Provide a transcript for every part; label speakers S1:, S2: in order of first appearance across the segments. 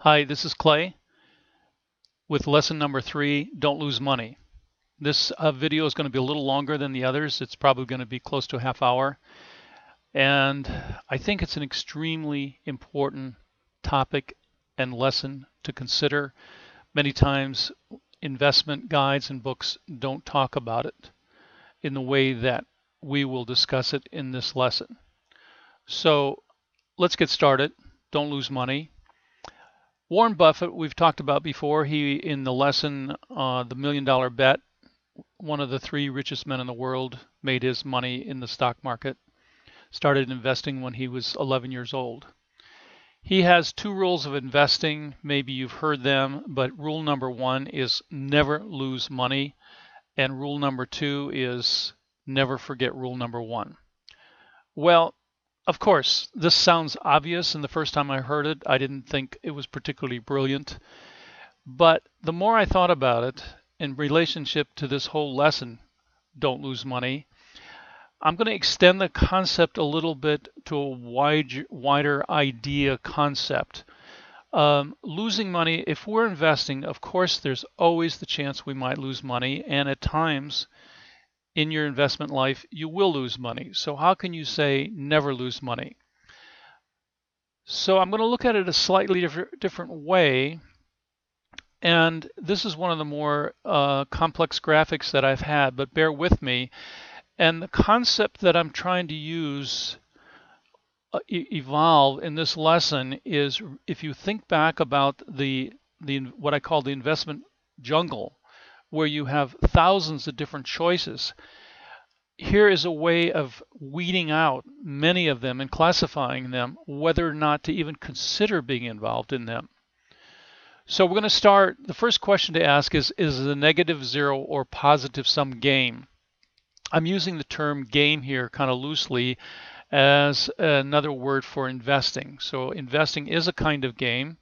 S1: Hi, this is Clay with lesson number 3, Don't Lose Money. This video is going to be a little longer than the others. It's probably going to be close to a half hour. And I think it's an extremely important topic and lesson to consider. Many times investment guides and books don't talk about it in the way that we will discuss it in this lesson. So let's get started. Don't lose money. Warren Buffett, we've talked about before. He, in the lesson, The Million Dollar Bet, one of the 3 richest men in the world, made his money in the stock market, started investing when he was 11 years old. He has 2 rules of investing. Maybe you've heard them, but rule number 1 is never lose money, and rule number 2 is never forget rule number 1. Well, of course, this sounds obvious, and the first time I heard it, I didn't think it was particularly brilliant. But the more I thought about it in relationship to this whole lesson, Don't Lose Money, I'm going to extend the concept a little bit to a wider idea concept. Losing money, if we're investing, of course, there's always the chance we might lose money, and at times in your investment life, you will lose money. So how can you say never lose money? So I'm going to look at it a slightly different way. And this is one of the more complex graphics that I've had, but bear with me. And the concept that I'm trying to use, evolve in this lesson is, if you think back about the what I call the investment jungle, where you have thousands of different choices, here is a way of weeding out many of them and classifying them, whether or not to even consider being involved in them. So we're going to start. The first question to ask is it a negative zero or positive sum game? I'm using the term game here kind of loosely as another word for investing. So investing is a kind of game,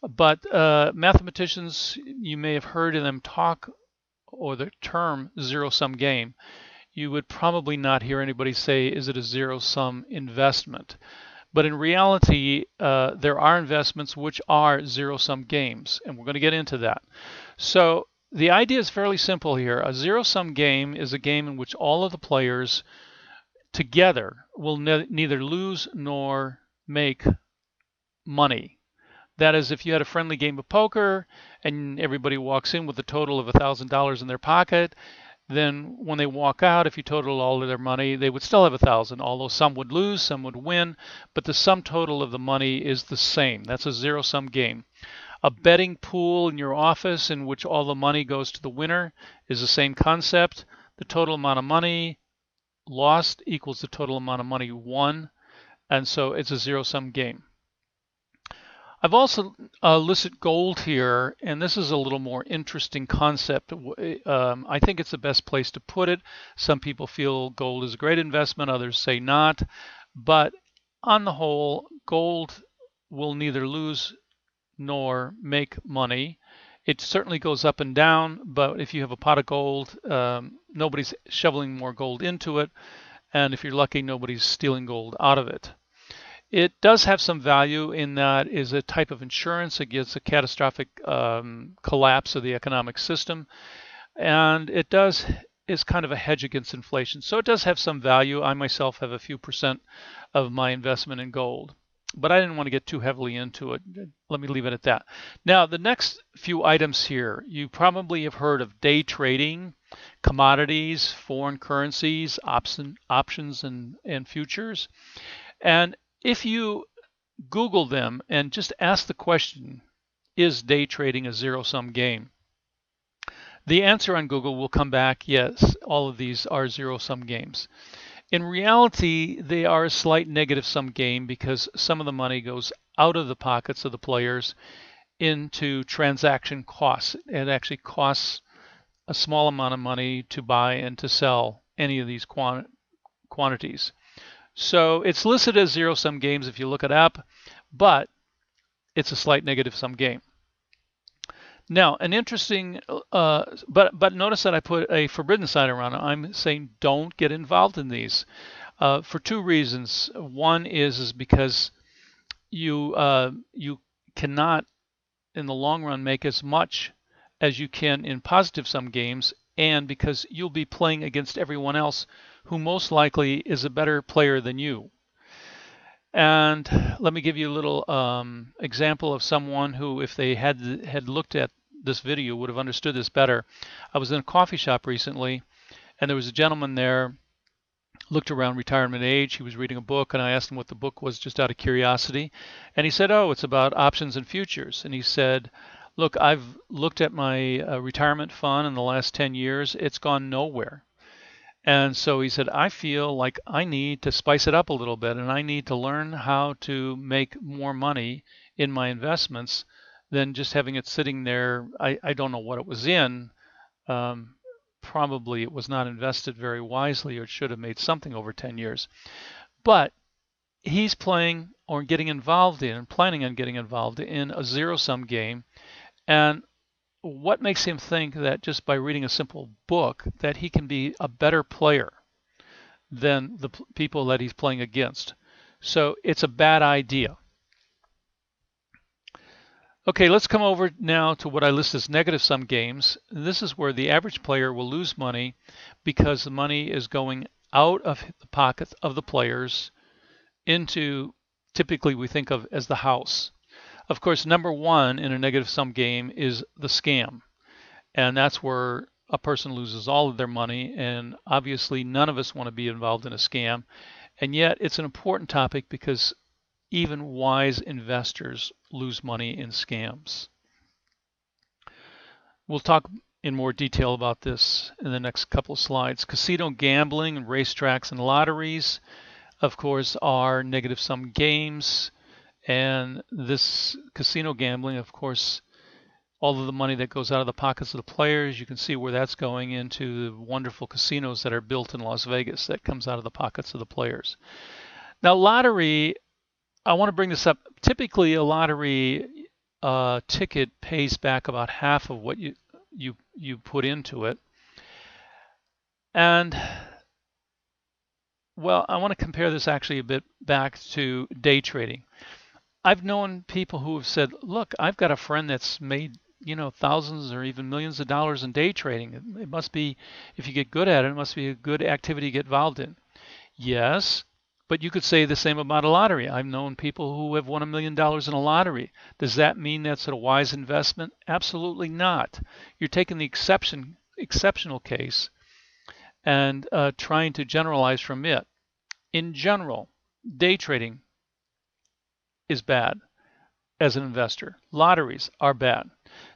S1: but mathematicians, you may have heard them talk, or the term zero-sum game. You would probably not hear anybody say, is it a zero-sum investment? But in reality, there are investments which are zero-sum games, and we're going to get into that. So the idea is fairly simple here. A zero-sum game is a game in which all of the players together will neither lose nor make money. That is, if you had a friendly game of poker and everybody walks in with a total of $1,000 in their pocket, then when they walk out, if you total all of their money, they would still have 1,000, although some would lose, some would win, but the sum total of the money is the same. That's a zero-sum game. A betting pool in your office in which all the money goes to the winner is the same concept. The total amount of money lost equals the total amount of money won, and so it's a zero-sum game. I've also listed gold here, and this is a little more interesting concept. I think it's the best place to put it. Some people feel gold is a great investment, others say not. But on the whole, gold will neither lose nor make money. It certainly goes up and down, but if you have a pot of gold, nobody's shoveling more gold into it. And if you're lucky, nobody's stealing gold out of it. It does have some value in that is a type of insurance against a catastrophic collapse of the economic system, and it is kind of a hedge against inflation. So it does have some value. I myself have a few percent of my investment in gold, but I didn't want to get too heavily into it. Let me leave it at that. Now, the next few items here, you probably have heard of day trading, commodities, foreign currencies, options and futures. And if you Google them and just ask the question, is day trading a zero-sum game? The answer on Google will come back, yes, all of these are zero-sum games. In reality, they are a slight negative-sum game because some of the money goes out of the pockets of the players into transaction costs. It actually costs a small amount of money to buy and to sell any of these quantities. So it's listed as zero-sum games if you look it up, but it's a slight negative-sum game. Now, an interesting, but notice that I put a forbidden sign around it. I'm saying don't get involved in these for 2 reasons. One is because you cannot in the long run make as much as you can in positive sum games, and because you'll be playing against everyone else who most likely is a better player than you. And let me give you a little example of someone who, if they had looked at this video, would have understood this better. I was in a coffee shop recently, and there was a gentleman there, looked around retirement age. He was reading a book, and I asked him what the book was just out of curiosity. And he said, oh, it's about options and futures. And he said, look, I've looked at my retirement fund in the last 10 years. It's gone nowhere. And so he said, I feel like I need to spice it up a little bit, and I need to learn how to make more money in my investments than just having it sitting there. I don't know what it was in. Probably it was not invested very wisely, or it should have made something over 10 years. But he's playing or getting involved in, planning on getting involved in a zero-sum game. And what makes him think that just by reading a simple book that he can be a better player than the people that he's playing against? So it's a bad idea. Okay, let's come over now to what I list as negative sum games. This is where the average player will lose money because the money is going out of the pocket of the players into, typically we think of as the house. Of course, number one in a negative sum game is the scam. And that's where a person loses all of their money. And obviously, none of us want to be involved in a scam. And yet, it's an important topic because even wise investors lose money in scams. We'll talk in more detail about this in the next couple of slides. Casino gambling and racetracks and lotteries, of course, are negative sum games. And this casino gambling, of course, all of the money that goes out of the pockets of the players, you can see where that's going into the wonderful casinos that are built in Las Vegas. That comes out of the pockets of the players. Now, lottery, I want to bring this up. Typically, a lottery ticket pays back about half of what you put into it. And, well, I want to compare this actually a bit back to day trading. I've known people who have said, look, I've got a friend that's made, thousands or even millions of dollars in day trading. It must be, if you get good at it, it must be a good activity to get involved in. Yes, but you could say the same about a lottery. I've known people who have won $1 million in a lottery. Does that mean that's a wise investment? Absolutely not. You're taking the exceptional case and trying to generalize from it. In general, day trading is bad as an investor. Lotteries are bad.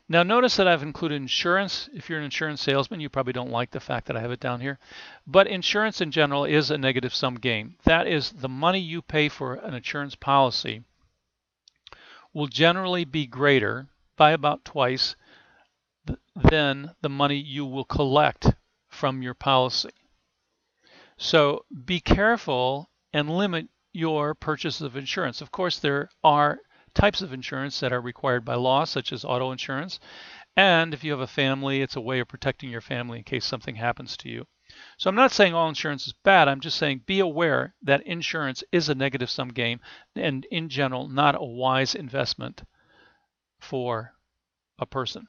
S1: Now notice that I've included insurance. If you're an insurance salesman, you probably don't like the fact that I have it down here. But insurance in general is a negative sum game. That is, the money you pay for an insurance policy will generally be greater by about twice than the money you will collect from your policy. So be careful and limit your purchase of insurance. Of course, there are types of insurance that are required by law, such as auto insurance. And if you have a family, it's a way of protecting your family in case something happens to you. So I'm not saying all insurance is bad. I'm just saying be aware that insurance is a negative sum game and in general not a wise investment for a person.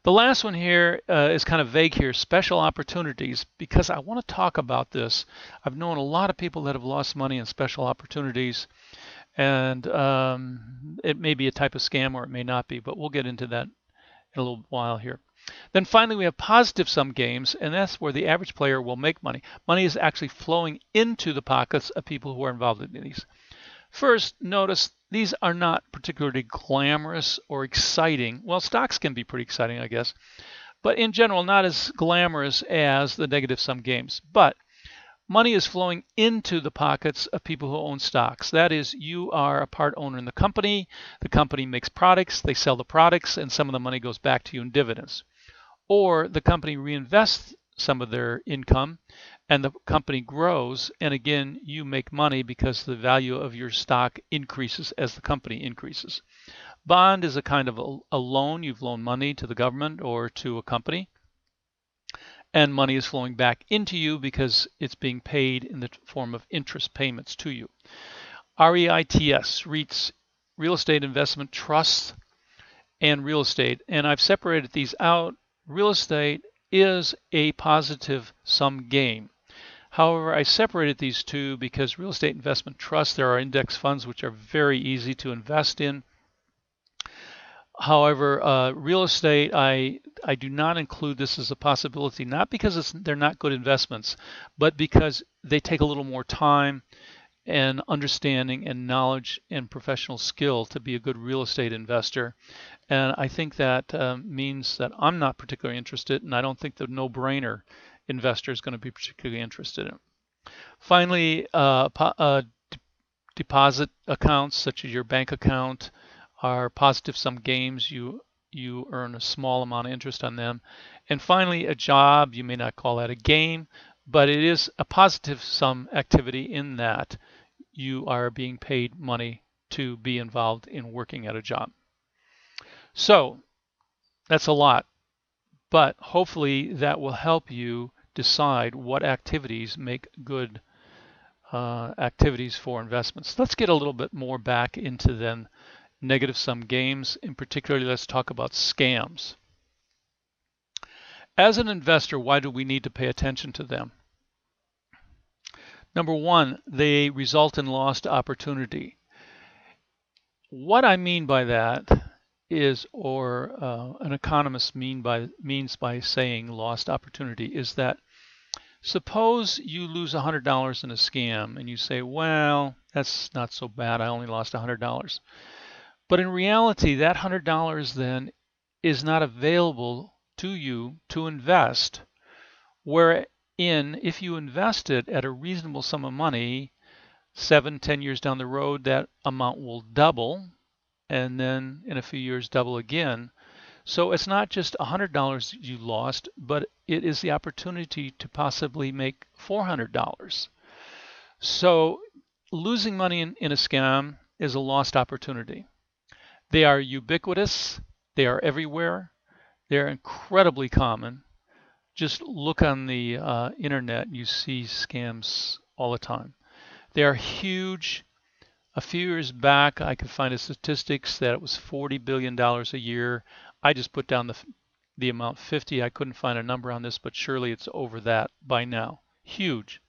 S1: The last one here is kind of vague here, special opportunities, because I want to talk about this. I've known a lot of people that have lost money in special opportunities, and it may be a type of scam or it may not be, but we'll get into that in a little while here. Then finally, we have positive sum games, and that's where the average player will make money. Money is actually flowing into the pockets of people who are involved in these. First, notice these are not particularly glamorous or exciting. Well, stocks can be pretty exciting, I guess, but in general, not as glamorous as the negative sum games. But money is flowing into the pockets of people who own stocks. That is, you are a part owner in the company makes products, they sell the products, and some of the money goes back to you in dividends. Or the company reinvests some of their income, and the company grows, and again, you make money because the value of your stock increases as the company increases. Bond is a kind of a loan. You've loaned money to the government or to a company, and money is flowing back into you because it's being paid in the form of interest payments to you. REITs, real estate investment trusts, and real estate. And I've separated these out. Real estate is a positive sum game. However, I separated these two because real estate investment trusts, there are index funds which are very easy to invest in. However, real estate, I do not include this as a possibility, not because they're not good investments, but because they take a little more time and understanding and knowledge and professional skill to be a good real estate investor. And I think that means that I'm not particularly interested, and I don't think the no-brainer investor is going to be particularly interested in it. Finally, deposit accounts such as your bank account are positive sum games. You earn a small amount of interest on them. And finally, a job, you may not call that a game, but it is a positive sum activity in that you are being paid money to be involved in working at a job. So that's a lot, but hopefully that will help you decide what activities make good activities for investments. Let's get a little bit more back into then negative sum games. In particular, let's talk about scams. As an investor, why do we need to pay attention to them? Number one, they result in lost opportunity. What I mean by that is, or an economist means by saying lost opportunity, is that suppose you lose $100 in a scam and you say, well, that's not so bad, I only lost $100. But in reality, that $100 then is not available to you to invest, wherein if you invest it at a reasonable sum of money, 7-10 years down the road, that amount will double, and then in a few years double again. So it's not just $100 you lost, but it is the opportunity to possibly make $400. So losing money in a scam is a lost opportunity. They are ubiquitous. They are everywhere. They're incredibly common. Just look on the internet and you see scams all the time. They are huge. A few years back, I could find a statistics that it was $40 billion a year. I just put down the amount 50. I couldn't find a number on this, but surely it's over that by now. Huge.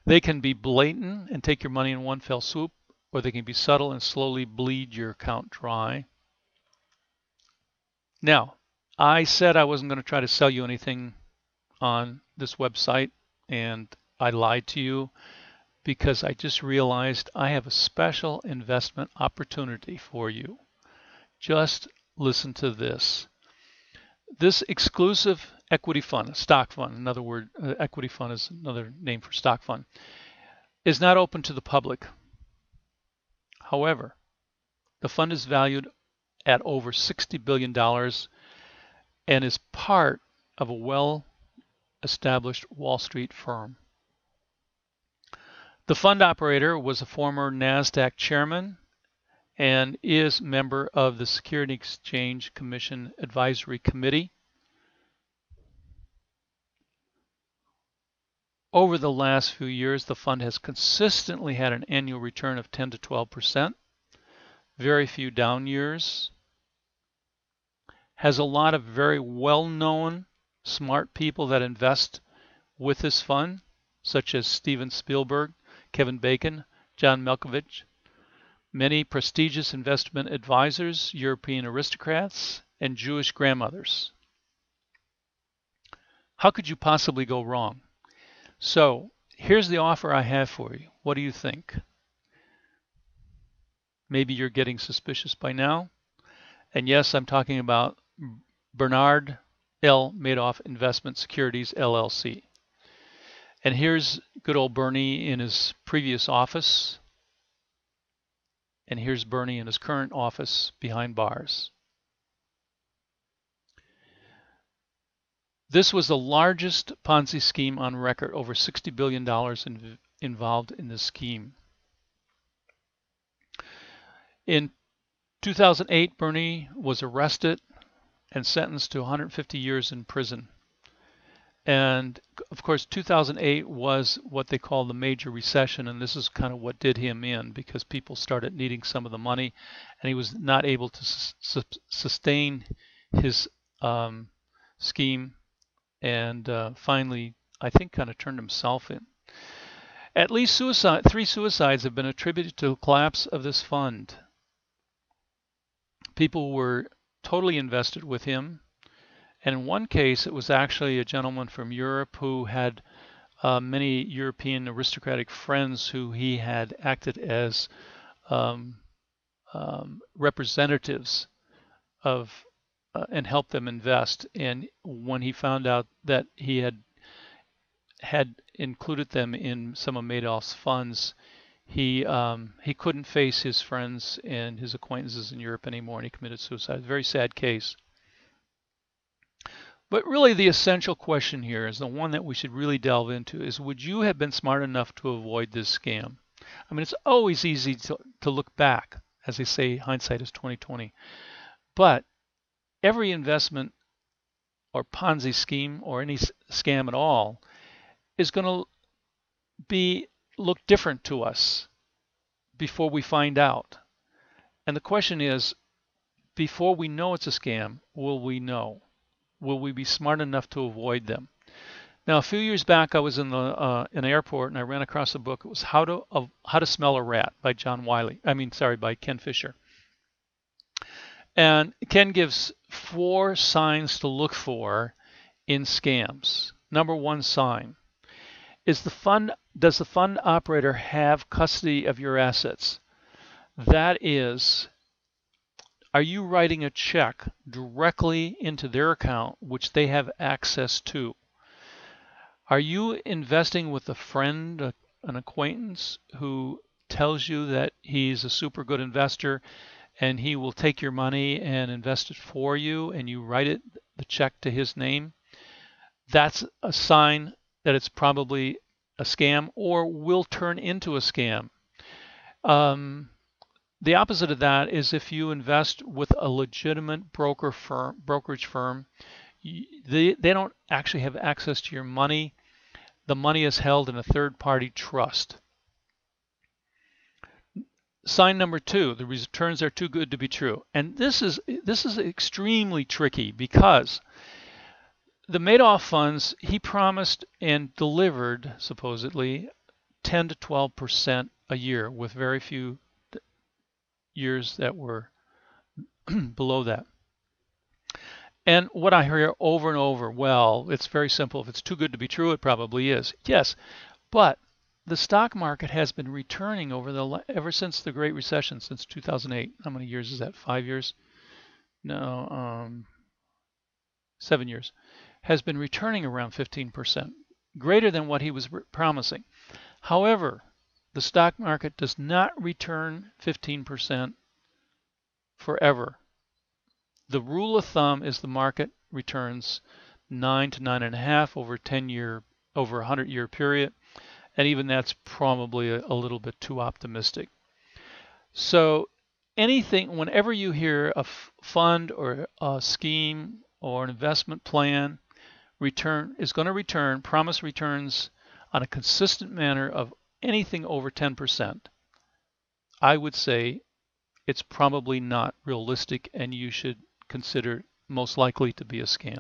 S1: They can be blatant and take your money in one fell swoop, or they can be subtle and slowly bleed your account dry. Now, I said I wasn't going to try to sell you anything on this website, and I lied to you because I just realized I have a special investment opportunity for you. Just listen to this. This exclusive equity fund, stock fund, in other words, equity fund is another name for stock fund, is not open to the public. However, the fund is valued at over $60 billion and is part of a well-established Wall Street firm. The fund operator was a former NASDAQ chairman and is member of the Securities Exchange Commission Advisory Committee. Over the last few years, the fund has consistently had an annual return of 10 to 12%, very few down years, has a lot of very well-known, smart people that invest with this fund, such as Steven Spielberg, Kevin Bacon, John Malkovich, many prestigious investment advisors, European aristocrats, and Jewish grandmothers. How could you possibly go wrong? So here's the offer I have for you. What do you think? Maybe you're getting suspicious by now. And yes, I'm talking about Bernard L. Madoff Investment Securities, LLC. And here's good old Bernie in his previous office. And here's Bernie in his current office behind bars. This was the largest Ponzi scheme on record, over $60 billion involved in this scheme. In 2008, Bernie was arrested and sentenced to 150 years in prison. And of course, 2008 was what they call the major recession, and this is kind of what did him in because people started needing some of the money, and he was not able to sustain his scheme, and finally, I think, kind of turned himself in. At least 3 suicides have been attributed to the collapse of this fund. People were totally invested with him. And in one case, it was actually a gentleman from Europe who had many European aristocratic friends who he had acted as um, representatives of and helped them invest. And when he found out that he had included them in some of Madoff's funds, he couldn't face his friends and his acquaintances in Europe anymore, and he committed suicide. Very sad case. But really, the essential question here is the one that we should really delve into: is would you have been smart enough to avoid this scam? I mean, it's always easy to look back, as they say, hindsight is 2020. But every investment or Ponzi scheme or any scam at all is going to be look different to us before we find out. And the question is, before we know it's a scam, will we know? Will we be smart enough to avoid them? Now, a few years back, I was in an airport and I ran across a book. It was How to Smell a Rat by by Ken Fisher. And Ken gives 4 signs to look for in scams. Number 1 sign is does the fund operator have custody of your assets? That is, are you writing a check directly into their account, which they have access to? Are you investing with a friend, an acquaintance who tells you that he's a super good investor and he will take your money and invest it for you, and you write the check to his name? That's a sign that it's probably a scam or will turn into a scam. The opposite of that is if you invest with a legitimate brokerage firm, they don't actually have access to your money. The money is held in a third-party trust. Sign number 2, the returns are too good to be true. And this is extremely tricky because the Madoff funds, he promised and delivered supposedly 10 to 12% a year, with very few years that were below that. And what I hear over and over, well, it's very simple. If it's too good to be true, it probably is. Yes, but the stock market has been returning ever since the Great Recession, since 2008. How many years is that? 5 years? No, 7 years. Has been returning around 15%, greater than what he was promising. However, the stock market does not return 15% forever. The rule of thumb is the market returns 9 to 9.5 over a 100-year period, and even that's probably a little bit too optimistic. So whenever you hear a fund or a scheme or an investment plan is going to return, promise returns on a consistent manner of anything over 10%, I would say it's probably not realistic, and you should consider most likely to be a scam.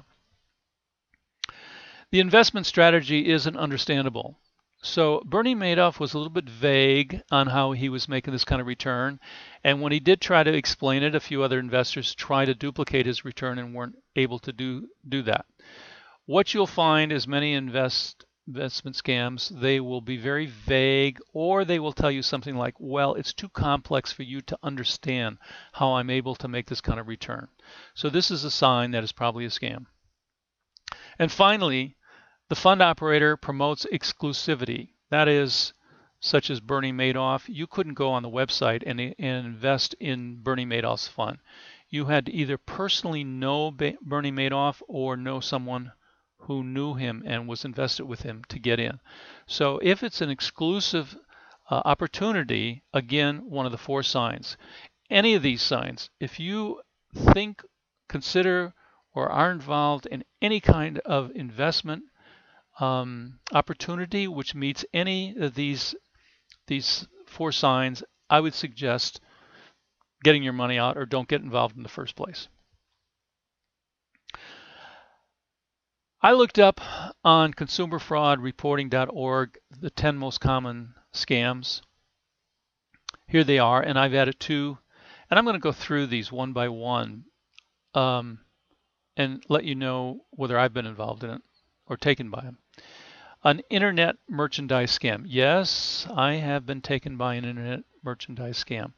S1: The investment strategy isn't understandable. So Bernie Madoff was a little bit vague on how he was making this kind of return, and when he did try to explain it, a few other investors tried to duplicate his return and weren't able to do that. What you'll find is many investment scams, they will be very vague, or they will tell you something like, well, it's too complex for you to understand how I'm able to make this kind of return. So this is a sign that it's probably a scam. And finally, the fund operator promotes exclusivity. That is, such as Bernie Madoff, you couldn't go on the website and invest in Bernie Madoff's fund. You had to either personally know Bernie Madoff or know someone who knew him and was invested with him to get in. So if it's an exclusive opportunity, again, one of the 4 signs. Any of these signs, if you consider, or are involved in any kind of investment, opportunity which meets any of these four signs, I would suggest getting your money out or don't get involved in the first place. I looked up on consumerfraudreporting.org the 10 most common scams. Here they are, and I've added two, and I'm going to go through these one by one and let you know whether I've been involved in it or taken by them. An internet merchandise scam. Yes, I have been taken by an internet merchandise scam.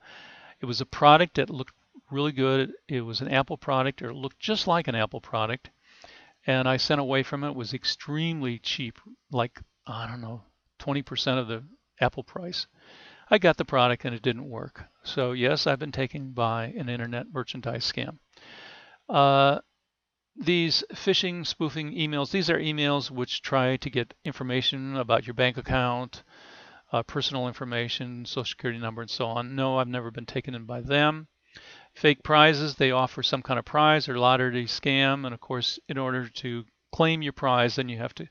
S1: It was a product that looked really good. It was an Apple product, or it looked just like an Apple product. And I sent away from it. It was extremely cheap, like, I don't know, 20% of the Apple price. I got the product and it didn't work. So yes, I've been taken by an internet merchandise scam. These phishing, spoofing emails, these are emails which try to get information about your bank account, personal information, social security number, and so on. No, I've never been taken in by them. Fake prizes, they offer some kind of prize or lottery scam. And of course, in order to claim your prize, then you have to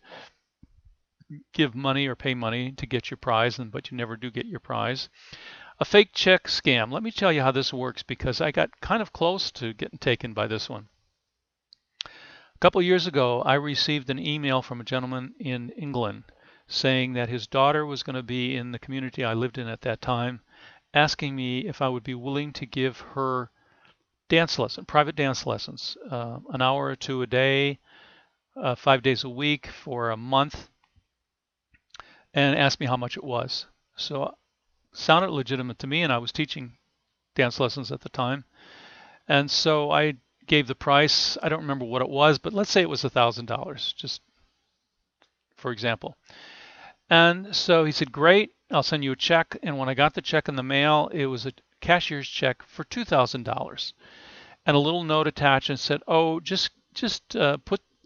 S1: give money or pay money to get your prize, but you never do get your prize. A fake check scam. Let me tell you how this works, because I got kind of close to getting taken by this one. A couple years ago, I received an email from a gentleman in England saying that his daughter was going to be in the community I lived in at that time, asking me if I would be willing to give her private dance lessons, an hour or two a day, 5 days a week for a month, and asked me how much it was. So it sounded legitimate to me, and I was teaching dance lessons at the time. And so I gave the price. I don't remember what it was, but let's say it was $1,000, just for example. And so he said, great, I'll send you a check. And when I got the check in the mail, it was a cashier's check for $2,000. And a little note attached and said, oh, just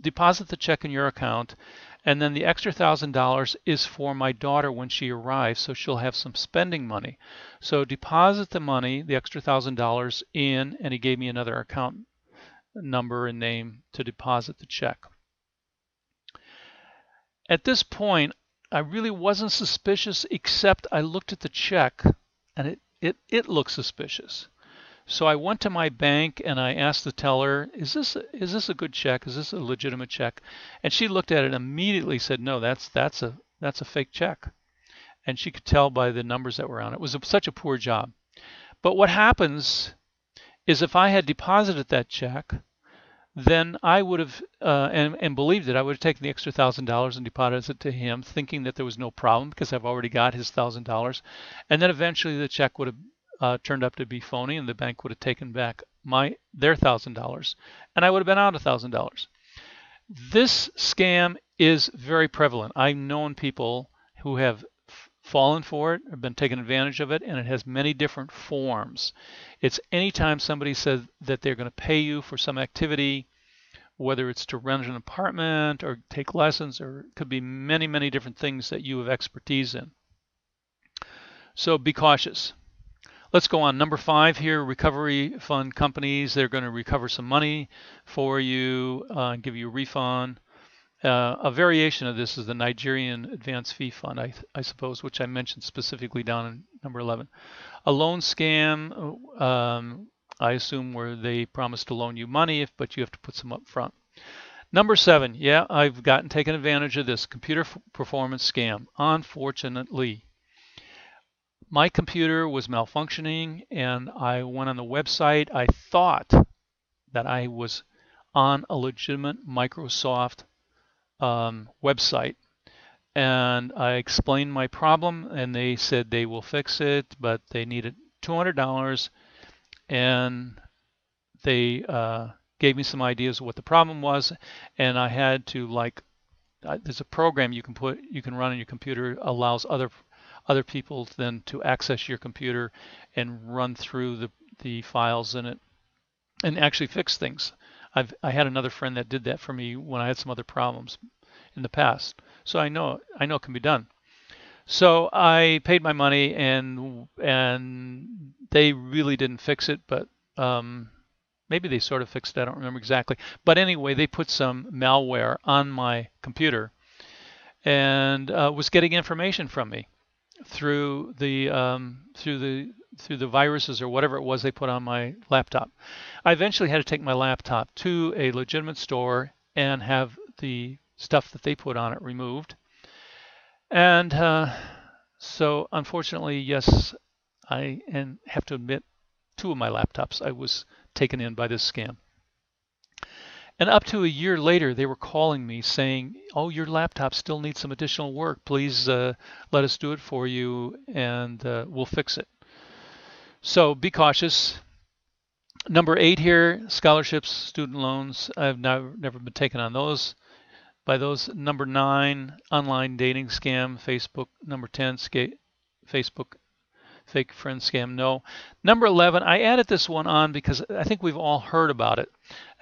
S1: deposit the check in your account, and then the extra $1,000 is for my daughter when she arrives, so she'll have some spending money. So deposit the money, the extra $1,000 in, and he gave me another account number and name to deposit the check. At this point, I really wasn't suspicious, except I looked at the check and it looked suspicious. So I went to my bank and I asked the teller, is this a good check? Is this a legitimate check? And she looked at it and immediately said, no, that's a fake check. And she could tell by the numbers that were on it. It was such a poor job. But what happens is, if I had deposited that check, then I would have, and believed it, I would have taken the extra $1,000 and deposited it to him, thinking that there was no problem because I've already got his $1,000. And then eventually the check would have turned up to be phony, and the bank would have taken back their $1,000, and I would have been out $1,000. This scam is very prevalent. I've known people who have fallen for it, have been taken advantage of it, and it has many different forms. It's anytime somebody says that they're going to pay you for some activity, whether it's to rent an apartment or take lessons, or it could be many, many different things that you have expertise in. So be cautious. Let's go on. Number 5 here, recovery fund companies. They're going to recover some money for you and give you a refund. A variation of this is the Nigerian Advance Fee Fund, I suppose, which I mentioned specifically down in number 11. A loan scam, I assume, where they promise to loan you money, but you have to put some up front. Number 7, yeah, I've taken advantage of this, computer performance scam, unfortunately. My computer was malfunctioning, and I went on the website. I thought that I was on a legitimate Microsoft website, and I explained my problem, and they said they will fix it, but they needed $200, and they gave me some ideas of what the problem was, and I had to, there's a program you can run on your computer, allows other people then to access your computer and run through the files in it and actually fix things. I had another friend that did that for me when I had some other problems in the past. So I know it can be done. So I paid my money, and they really didn't fix it, but maybe they sort of fixed it. I don't remember exactly. But anyway, they put some malware on my computer and was getting information from me through the viruses or whatever it was they put on my laptop. I eventually had to take my laptop to a legitimate store and have the stuff that they put on it removed. And so, unfortunately, yes, I have to admit, two of my laptops I was taken in by this scam. And up to a year later, they were calling me saying, "Oh, your laptop still needs some additional work. Please let us do it for you, and we'll fix it." So be cautious. Number 8 here, scholarships, student loans. I've never been taken on those by those. Number 9, online dating scam, Facebook. Number 10, Facebook fake friend scam. No. Number 11, I added this one on because I think we've all heard about it.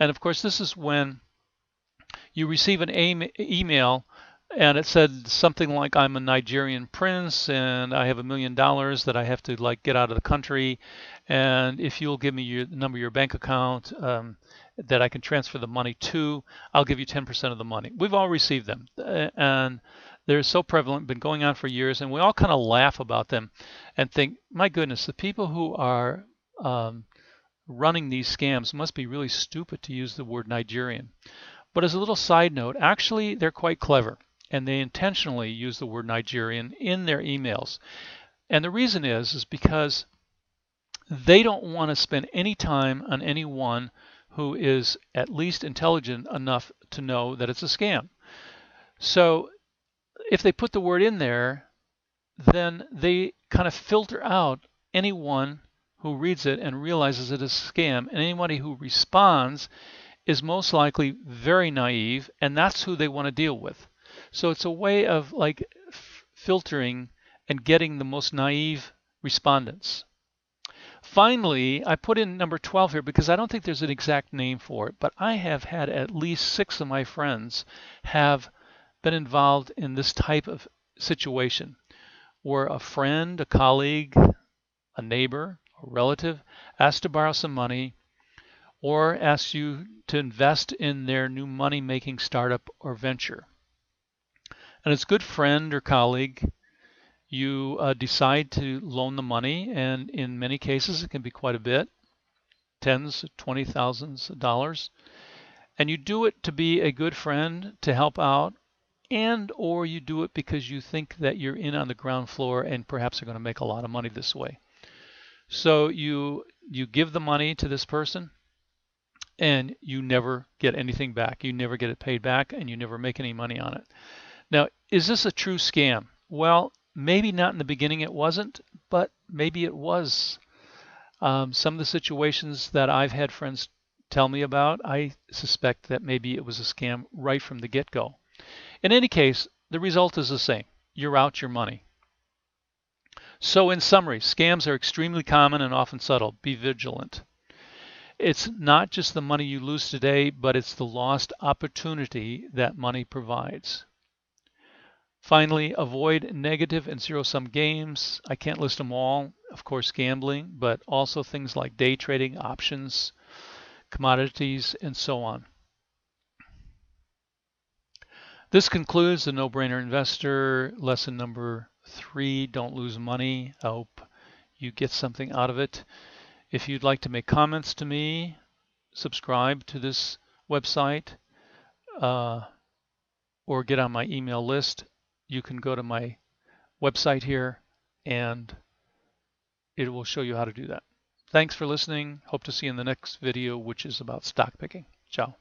S1: And of course, this is when you receive an email and it said something like, "I'm a Nigerian prince and I have $1 million that I have to like get out of the country, and if you'll give me the number of your bank account that I can transfer the money to, I'll give you 10% of the money." We've all received them, and they're so prevalent, been going on for years, and we all kind of laugh about them and think, my goodness, the people who are running these scams must be really stupid to use the word Nigerian. But as a little side note, actually, they're quite clever, and they intentionally use the word Nigerian in their emails. And the reason is because they don't want to spend any time on anyone who is at least intelligent enough to know that it's a scam. So if they put the word in there, then they kind of filter out anyone who reads it and realizes it is a scam, and anybody who responds is most likely very naive, and that's who they want to deal with. So it's a way of like filtering and getting the most naive respondents. Finally, I put in number 12 here because I don't think there's an exact name for it, but I have had at least 6 of my friends have been involved in this type of situation where a friend, a colleague, a neighbor, a relative asks to borrow some money or asks you to invest in their new money-making startup or venture. And as a good friend or colleague, you decide to loan the money, and in many cases it can be quite a bit, tens, $20,000, and you do it to be a good friend to help out, and or you do it because you think that you're in on the ground floor and perhaps are going to make a lot of money this way. So you give the money to this person, and you never get anything back. You never get it paid back, and you never make any money on it. Now, is this a true scam? Well, maybe not in the beginning it wasn't, but maybe it was. Some of the situations that I've had friends tell me about, I suspect that maybe it was a scam right from the get-go. In any case, the result is the same. You're out your money. So in summary, scams are extremely common and often subtle. Be vigilant. It's not just the money you lose today, but it's the lost opportunity that money provides. Finally, avoid negative and zero-sum games. I can't list them all, of course, gambling, but also things like day trading, options, commodities, and so on. This concludes the No-Brainer Investor lesson number 3, Don't Lose Money. I hope you get something out of it. If you'd like to make comments to me, subscribe to this website, or get on my email list, you can go to my website here and it will show you how to do that. Thanks for listening. Hope to see you in the next video, which is about stock picking. Ciao.